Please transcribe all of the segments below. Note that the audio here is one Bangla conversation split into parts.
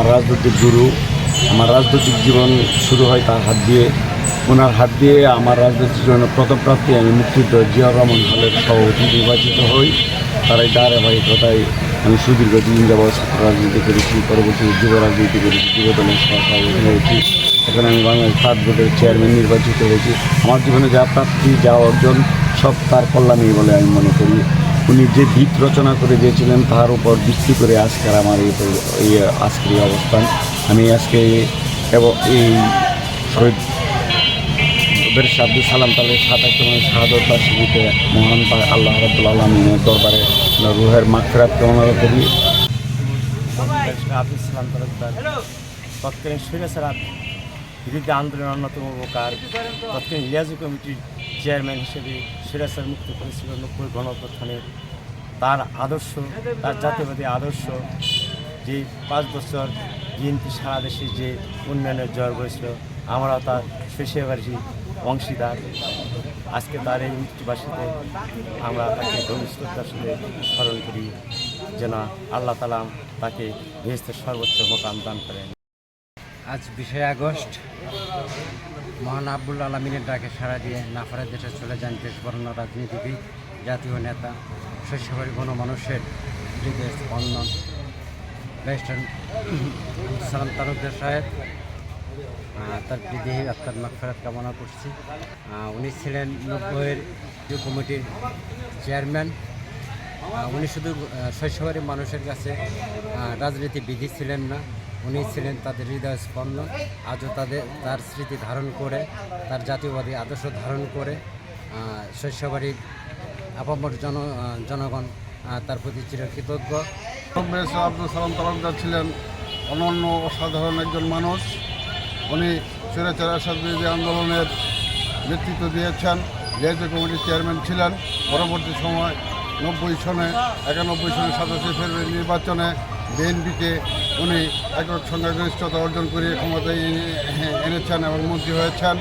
আমার রাজনৈতিক গুরু। আমার রাজনৈতিক জীবন শুরু হয় তার হাত দিয়ে। ওনার হাত দিয়ে আমার রাজনৈতিক জীবনের প্রথম প্রাপ্তি আমি মুক্তিযুদ্ধ জিয়াউর রহমান হলের সভাপতি নির্বাচিত হই। তার এই ধারাবাহিকতায় আমি সুদীর্ঘ দিন যাবৎ ছাত্র রাজনীতি করেছি, পরবর্তীতে যুব রাজনীতি করেছি, যুব দলের সভাপতি হয়েছি। এখন আমি বাংলাদেশ ছাত্র বোর্ডের চেয়ারম্যান নির্বাচিত হয়েছি। আমার জীবনে যা প্রাপ্তি, যা অর্জন, সব তার কল্যাণেই বলে আমি মনে করি। উনি যে ভিত রচনা করে দিয়েছিলেন তার উপর ভিত্তি করে আজকের আমার এই আজকের এই অবস্থান। আমি আজকে এবং এই শহীদ ব্যারিস্টার আব্দুল সালাম তালের ৭৭তম শাহাদত বার্ষিকীতে মহান আল্লাহ রাব্বুল আলামিনের দরবারে রুহের মাগফিরাত কামনা করি। আব্দুল সালাম তালুকদার তৎকালীন স্বৈরাচার বিরুদ্ধে আন্দোলনের অন্যতম উপকার, তৎকালীন লিয়াজু কমিটির চেয়ারম্যান হিসেবে স্বৈরাচার মুক্ত করেছিল ৯০ গণঅভ্যুত্থানে। তার আদর্শ, তার জাতীয়বাদী আদর্শ, যে ৫ বছর বিএনপি সারা দেশে যে উন্নয়নের জয় করেছিল, আমরাও তার শৈশববাসী অংশীদার। আজকে তার এই মৃত্যুবার্ষিকীতে আমরা তাকে গভীর শ্রদ্ধার সাথে স্মরণ করি, যেন আল্লাহ তাআলা তাকে বেহেশতের সর্বোচ্চ মোকাম দান করেন। আজ ২০ আগস্ট মহান আব্বুল আলমিনের ডাকে সাড়া দিয়ে নাফারের দেশে চলে যান দেশবরণ্য রাজনীতিবিদ, জাতীয় নেতা, শৈশবের গণমানুষের হৃদয়ের স্পন্দন ব্যারিস্টার আব্দুল সালাম তালুকদার সাহেব। তার বিদেহী আত্মার মাগফিরাত কামনা করছি। উনি ছিলেন ৯০-এর যে কমিটির চেয়ারম্যান। উনি শুধু শৈশবের মানুষের কাছে রাজনীতিবিদই ছিলেন না, উনি ছিলেন তাদের হৃদয় স্পন্দন। আজও তার স্মৃতি ধারণ করে, তার জাতীয়বাদী আদর্শ ধারণ করে শৈশবাড়ির আপামর জনগণ তার প্রতি চিরকৃতজ্ঞ। আব্দুল সালাম তালুকদার ছিলেন অনন্য অসাধারণ একজন মানুষ। উনি স্বৈরাচার এরশাদ বিরোধী আন্দোলনের নেতৃত্ব দিয়েছেন, লিয়াজু কমিটির চেয়ারম্যান ছিলেন। পরবর্তী সময় ৯১ সনে ২৭শে ফেব্রুয়ারি নির্বাচনে বিএনপিকে উনি একক সংখ্যাগরিষ্ঠতা অর্জন করে ক্ষমতায় এনেছেন এবং মন্ত্রী হয়েছেন।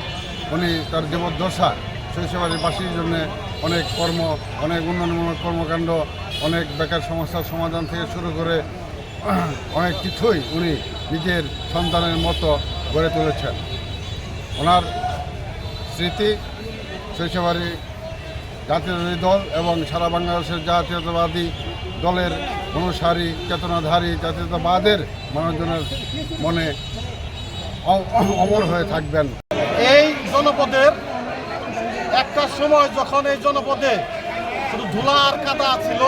উনি তার জীবদ্দশা শৈশবাড়িবাসীর জন্য অনেক উন্নয়নমূলক কর্মকাণ্ড, অনেক বেকার সমস্যার সমাধান থেকে শুরু করে অনেক কিছুই উনি নিজের সন্তানের মতো গড়ে তুলেছেন। ওনার স্মৃতি শৈশবাড়ি জাতীয়তাবাদী দল এবং সারা বাংলাদেশের জাতীয়তাবাদী দলের অনুসারী, চেতনাধারী জাতীয়তাবাদের মানুষজনের মনে অমর হয়ে থাকবেন। এই জনপদের একটা সময় যখন এই জনপদে শুধু ধুলা আর কাদা ছিল,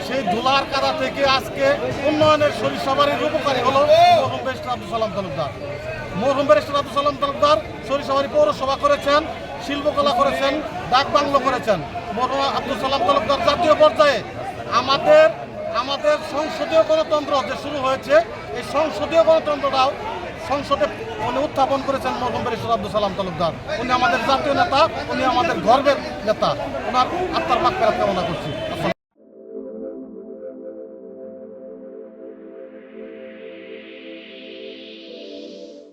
সেই ধুলার কাদা থেকে আজকে উন্নয়নের সরিষাবাড়ির উপকারী হলো মরহুম ব্যারিস্টার আব্দুল সালাম তালুকদার। মরহুম ব্যারিস্টার আব্দুল সালাম তালুকদার সরিষাবাড়ি পৌরসভা করেছেন, শিল্পকলা করেছেন, ডাক বাংলো করেছেন। মরহুম আব্দুল সালাম তালুকদার জাতীয় পর্যায়ে আমাদের সংসদীয় গণতন্ত্র যে শুরু হয়েছে, এই সংসদীয় গণতন্ত্রটাও সংসদে উনি উত্থাপন করেছেন মরহুম ব্যারিস্টার আব্দুল সালাম তালুকদার। উনি আমাদের জাতীয় নেতা, উনি আমাদের গর্বের নেতা। ওনার আত্মার মাগফিরাত কামনা করছি।